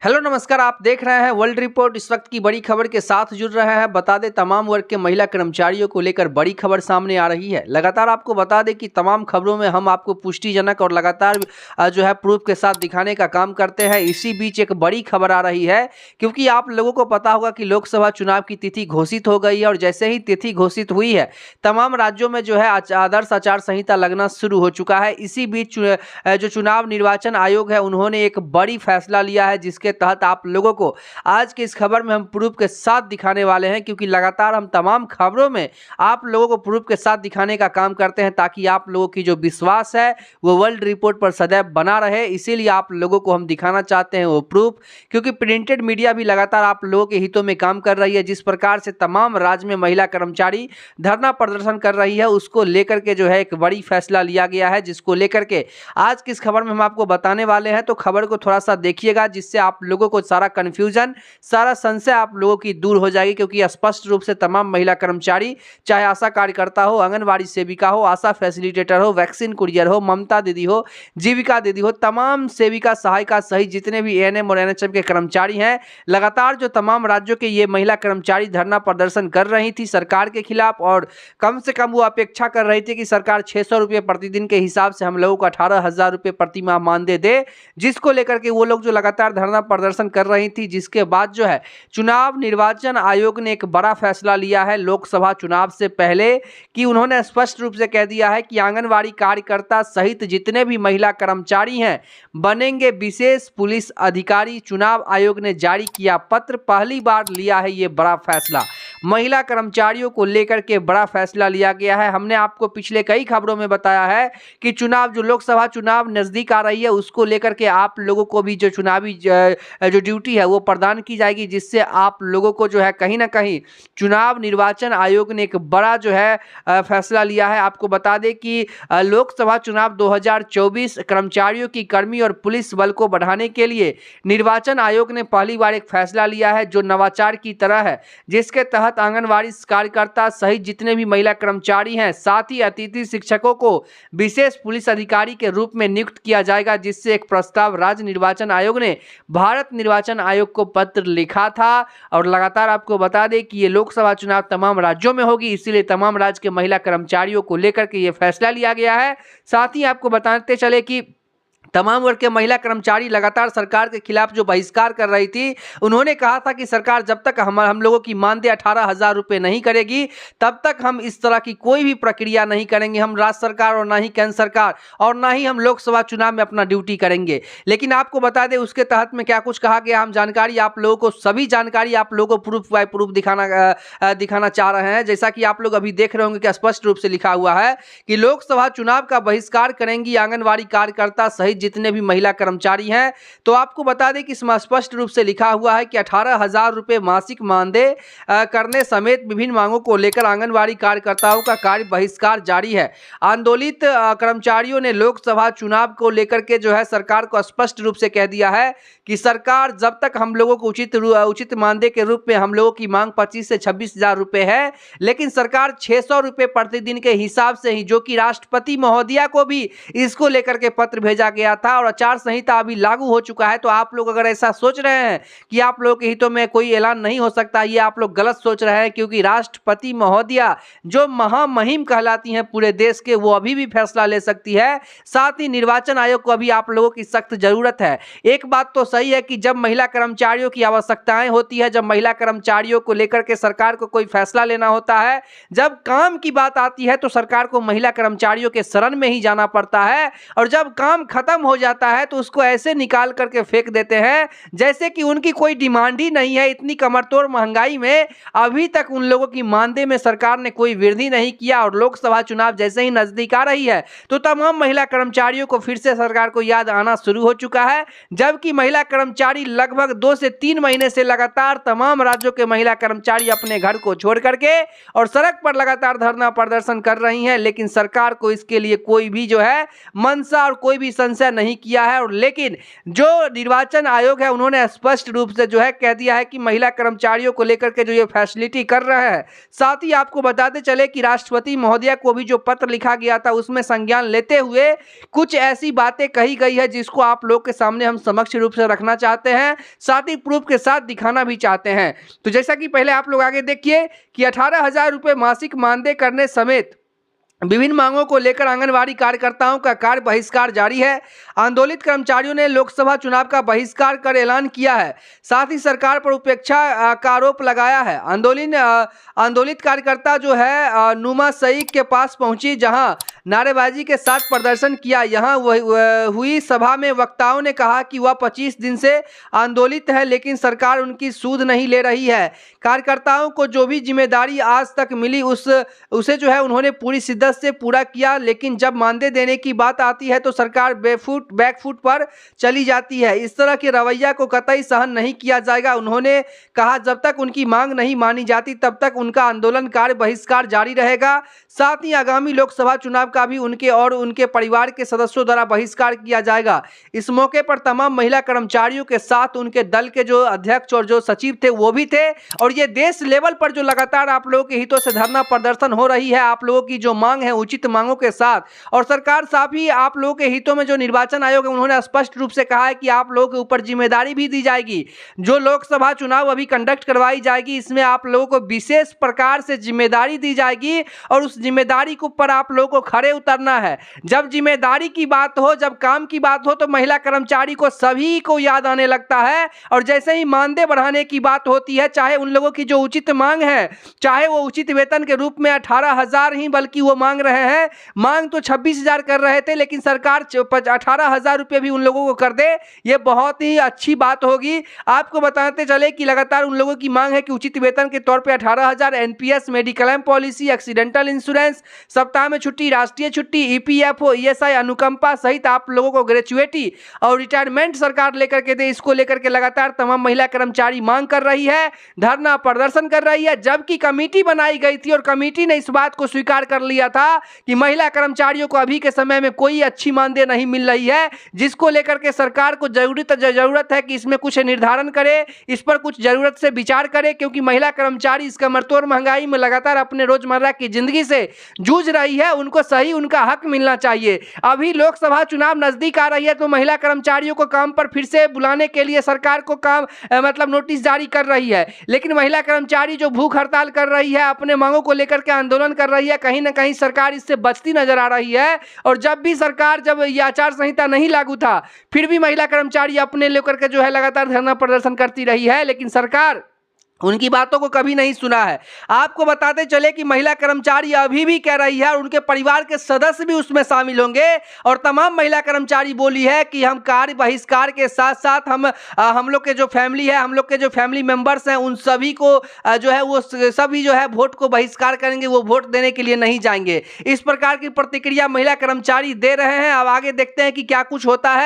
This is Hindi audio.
हेलो नमस्कार, आप देख रहे हैं वर्ल्ड रिपोर्ट। इस वक्त की बड़ी खबर के साथ जुड़ रहे हैं। बता दें, तमाम वर्ग के महिला कर्मचारियों को लेकर बड़ी खबर सामने आ रही है। लगातार आपको बता दें कि तमाम खबरों में हम आपको पुष्टिजनक और लगातार जो है प्रूफ के साथ दिखाने का काम करते हैं। इसी बीच एक बड़ी खबर आ रही है, क्योंकि आप लोगों को पता होगा कि लोकसभा चुनाव की तिथि घोषित हो गई है और जैसे ही तिथि घोषित हुई है, तमाम राज्यों में जो है आदर्श आचार संहिता लगना शुरू हो चुका है। इसी बीच जो चुनाव निर्वाचन आयोग है, उन्होंने एक बड़ी फैसला लिया है, जिसके तहत आप लोगों को आज की इस खबर में हम प्रूफ के साथ दिखाने वाले हैं। क्योंकि लगातार हम तमाम खबरों में आप लोगों को प्रूफ के साथ दिखाने का काम करते हैं, ताकि आप लोगों की जो विश्वास है वो वर्ल्ड रिपोर्ट पर सदैव बना रहे। इसीलिए आप लोगों को हम दिखाना चाहते हैं वो प्रूफ, क्योंकि प्रिंटेड मीडिया भी लगातार आप लोगों के हितों में काम कर रही है। जिस प्रकार से तमाम राज्य में महिला कर्मचारी धरना प्रदर्शन कर रही है, उसको लेकर के जो है एक बड़ी फैसला लिया गया है, जिसको लेकर के आज की इस खबर में हम आपको बताने वाले हैं। तो खबर को थोड़ा सा देखिएगा, जिससे आप लोगों को सारा कंफ्यूजन, सारा संशय आप लोगों की दूर हो जाएगी। क्योंकि स्पष्ट रूप से तमाम महिला कर्मचारी, चाहे आशा कार्यकर्ता हो, आंगनबाड़ी सेविका हो, आशा फैसिलिटेटर हो, वैक्सीन कुरियर हो, ममता दीदी हो, जीविका दीदी हो, तमाम सेविका सहायिका सहित जितने भी एएनएम और एनएचएम के कर्मचारी हैं, लगातार जो तमाम राज्यों के ये महिला कर्मचारी धरना प्रदर्शन कर रही थी सरकार के खिलाफ। और कम से कम वो अपेक्षा कर रही थी कि सरकार 600 रुपये प्रतिदिन के हिसाब से हम लोगों को 18,000 रुपये प्रति माह मानदेय दे, जिसको लेकर के वो लोग जो लगातार धरना प्रदर्शन कर रही थी। जिसके बाद जो है चुनाव निर्वाचन आयोग ने एक बड़ा फैसला लिया है लोकसभा चुनाव से पहले, कि उन्होंने स्पष्ट रूप से कह दिया है कि आंगनवाड़ी कार्यकर्ता सहित जितने भी महिला कर्मचारी हैं बनेंगे विशेष पुलिस अधिकारी। चुनाव आयोग ने जारी किया पत्र, पहली बार लिया है ये बड़ा फैसला। महिला कर्मचारियों को लेकर के बड़ा फैसला लिया गया है। हमने आपको पिछले कई खबरों में बताया है कि चुनाव, जो लोकसभा चुनाव नजदीक आ रही है, उसको लेकर के आप लोगों को भी जो चुनावी जो ड्यूटी है वो प्रदान की जाएगी, जिससे आप लोगों को जो है कहीं ना कहीं चुनाव निर्वाचन आयोग ने एक बड़ा जो है फैसला लिया है। आपको बता दें कि लोकसभा चुनाव 2024 कर्मचारियों की कर्मी और पुलिस बल को बढ़ाने के लिए निर्वाचन आयोग ने पहली बार एक फैसला लिया है, जो नवाचार की तरह है, जिसके तहत आंगनवाड़ी कार्यकर्ता सहित जितने भी महिला कर्मचारी हैं, साथ ही अतिथि शिक्षकों को विशेष पुलिस अधिकारी के रूप में नियुक्त किया जाएगा। जिससे एक प्रस्ताव राज्य निर्वाचन आयोग ने भारत निर्वाचन आयोग को पत्र लिखा था। और लगातार आपको बता दें कि ये लोकसभा चुनाव तमाम राज्यों में होगी, इसीलिए तमाम राज्य के महिला कर्मचारियों को लेकर के ये फैसला लिया गया है। साथ ही आपको बताते चले कि तमाम वर्ग के महिला कर्मचारी लगातार सरकार के खिलाफ जो बहिष्कार कर रही थी, उन्होंने कहा था कि सरकार जब तक हम लोगों की मानदेय 18,000 रुपये नहीं करेगी, तब तक हम इस तरह की कोई भी प्रक्रिया नहीं करेंगे। हम राज्य सरकार और ना ही केंद्र सरकार और ना ही हम लोकसभा चुनाव में अपना ड्यूटी करेंगे। लेकिन आपको बता दें उसके तहत में क्या कुछ कहा गया, हम जानकारी आप लोगों को, सभी जानकारी आप लोगों को प्रूफ बाय प्रूफ दिखाना चाह रहे हैं। जैसा कि आप लोग अभी देख रहे होंगे कि स्पष्ट रूप से लिखा हुआ है कि लोकसभा चुनाव का बहिष्कार करेंगी आंगनबाड़ी कार्यकर्ता सहित जितने भी महिला कर्मचारी हैं। तो आपको बता दें कि इसमें स्पष्ट रूप से लिखा हुआ है कि 18,000 रुपये मासिक मानदेय करने समेत विभिन्न मांगों को लेकर आंगनबाड़ी कार्यकर्ताओं का कार्य बहिष्कार जारी है। आंदोलित कर्मचारियों ने लोकसभा चुनाव को लेकर के जो है सरकार को स्पष्ट रूप से कह दिया है कि सरकार जब तक हम लोगों को उचित मानदेय के रूप में हम लोगों की मांग 25 से 26,000 रुपये है, लेकिन सरकार 600 रुपये प्रतिदिन के हिसाब से ही, जो कि राष्ट्रपति महोदया को भी इसको लेकर के पत्र भेजा गया था और आचार संहिता अभी लागू हो चुका है। तो आप लोग अगर ऐसा सोच रहे हैं कि आप लोगों के हितों में कोई ऐलान नहीं हो सकता, ये आप लोग गलत सोच रहे हैं। क्योंकि राष्ट्रपति महोदया जो महामहिम कहलाती हैं पूरे देश के, वो अभी भी फैसला ले सकती है। साथ ही निर्वाचन आयोग को अभी आप लोगों की सख्त जरूरत है। एक बात तो सही है कि जब महिला कर्मचारियों की आवश्यकताएं होती है, जब महिला कर्मचारियों को लेकर के सरकार को कोई फैसला लेना होता है, जब काम की बात आती है, तो सरकार को महिला कर्मचारियों के शरण में ही जाना पड़ता है। और जब काम खत्म हो जाता है तो उसको ऐसे निकाल करके फेंक देते हैं जैसे कि उनकी कोई डिमांड ही नहीं है। इतनी कमरतोड़ महंगाई में अभी तक उन लोगों की मानदेय में सरकार ने कोई वृद्धि नहीं किया। और लोकसभा चुनाव जैसे ही नजदीक आ रही है, तो तमाम महिला कर्मचारियों को फिर से सरकार को याद आना शुरू हो चुका है। जबकि महिला कर्मचारी लगभग 2 से 3 महीने से लगातार तमाम राज्यों के महिला कर्मचारी अपने घर को छोड़ करके और सड़क पर लगातार धरना प्रदर्शन कर रही हैं, लेकिन सरकार को इसके लिए कोई भी जो है मंशा और कोई भी संशय नहीं किया है। और लेकिन जो निर्वाचन आयोग है उन्होंने स्पष्ट रूप से जो है कह दिया है कि महिला कर्मचारियों को लेकर के जो ये फैसिलिटी कर रहे हैं। साथ ही आपको बताते चले कि राष्ट्रपति महोदया को भी जो पत्र लिखा गया था उसमें संज्ञान लेते हुए कुछ ऐसी बातें कही गई है जिसको आप लोग के सामने हम समक्ष रूप से रखना चाहते हैं, साथ ही प्रूफ के साथ दिखाना भी चाहते हैं। तो जैसा कि पहले आप लोग आगे देखिए कि 18,000 रुपये मासिक मानदेय करने समेत विभिन्न मांगों को लेकर आंगनवाड़ी कार्यकर्ताओं का कार्य बहिष्कार जारी है। आंदोलित कर्मचारियों ने लोकसभा चुनाव का बहिष्कार कर ऐलान किया है, साथ ही सरकार पर उपेक्षा का आरोप लगाया है। आंदोलित कार्यकर्ता जो है नुमा सईद के पास पहुंची, जहां नारेबाजी के साथ प्रदर्शन किया। यहां हुई सभा में वक्ताओं ने कहा कि वह 25 दिन से आंदोलित है, लेकिन सरकार उनकी सूद नहीं ले रही है। कार्यकर्ताओं को जो भी जिम्मेदारी आज तक मिली उसे जो है उन्होंने पूरी शिद्दत से पूरा किया, लेकिन जब मानदेय देने की बात आती है तो सरकार बैकफुट पर चली जाती है। इस तरह के रवैया को कतई सहन नहीं किया जाएगा। उन्होंने कहा जब तक उनकी मांग नहीं मानी जाती तब तक उनका आंदोलन कार्य बहिष्कार जारी रहेगा। साथ ही आगामी लोकसभा चुनाव का भी उनके और उनके परिवार के सदस्यों द्वारा बहिष्कार किया जाएगा। इस मौके पर तमाम महिला कर्मचारियों के साथ उनके दल के जो अध्यक्ष और जो सचिव थे वो भी थे। और ये देश लेवल पर जो लगातार आप लोगों के हितों से धरना प्रदर्शन हो रही है, आप लोगों की जो मांग है उचित मांगों के साथ, और सरकार साथ ही आप लोगों के हितों में जो निर्वाचन आयोग है उन्होंने स्पष्ट रूप से कहा है कि आप लोगों के ऊपर जिम्मेदारी भी दी जाएगी। जो लोकसभा चुनाव अभी कंडक्ट करवाई जाएगी इसमें आप लोगों को विशेष प्रकार से जिम्मेदारी दी जाएगी और उस जिम्मेदारी के ऊपर आप लोगों को खड़े उतरना है। जब जिम्मेदारी की बात हो, जब काम की बात हो तो महिला कर्मचारी को सभी को याद आने लगता है। और जैसे ही मानदेय बढ़ाने की बात होती है, चाहे उन लोगों की जो उचित मांग है, चाहे वो उचित वेतन के रूप में 18,000 ही बल्कि वो मांग रहे हैं, मांग तो 26,000 कर रहे थे, लेकिन सरकार 18,000 रुपये भी उन लोगों को कर दे, ये बहुत ही अच्छी बात होगी। आपको बताते चले कि लगातार उन लोगों की मांग है कि उचित वेतन के तौर पे 18,000, NPS, mediclaim policy, accidental insurance, सप्ताह में छुट्टी, राष्ट्रीय छुट्टी, ईपीएफओ, ईएसआई अनुकंपा सहित आप लोगों को ग्रेचुइटी और रिटायरमेंट सरकार लेकर के दे। इसको लेकर के लगातार तमाम महिला कर्मचारी मांग कर रही है, धरना प्रदर्शन कर रही है। जबकि कमेटी बनाई गई थी और कमेटी ने इस बात को स्वीकार कर लिया था कि महिला कर्मचारियों को अभी के समय में कोई अच्छी मानदेय नहीं मिल रही है, जिसको लेकर के सरकार को जरूरत है कि इसमें कुछ निर्धारण करे, इस पर कुछ जरूरत से विचार करे, क्योंकि महिला कर्मचारी इस कमरतोड़ महंगाई में लगातार अपने रोजमर्रा की जिंदगी से जूझ रही है। उनको सही उनका हक मिलना चाहिए। अभी लोकसभा चुनाव नजदीक आ रही है तो महिला कर्मचारियों को काम पर फिर से बुलाने के लिए सरकार को नोटिस जारी कर रही है, लेकिन महिला कर्मचारी जो भूख हड़ताल कर रही है, अपने मांगों को लेकर के आंदोलन कर रही है, कहीं ना कहीं सरकार इससे बचती नजर आ रही है। और जब ये आचार संहिता नहीं लागू था फिर भी महिला कर्मचारी अपने लेकर के जो है लगातार धरना प्रदर्शन करती रही है, लेकिन सरकार उनकी बातों को कभी नहीं सुना है। आपको बताते चले कि महिला कर्मचारी अभी भी कह रही है और उनके परिवार के सदस्य भी उसमें शामिल होंगे, और तमाम महिला कर्मचारी बोली है कि हम कार्य बहिष्कार के साथ साथ हम लोग के जो फैमिली है, हम लोग के जो फैमिली मेंबर्स हैं, उन सभी को जो है वो सभी जो है वोट को बहिष्कार करेंगे, वो वोट देने के लिए नहीं जाएंगे। इस प्रकार की प्रतिक्रिया महिला कर्मचारी दे रहे हैं। अब आगे देखते हैं कि क्या कुछ होता है।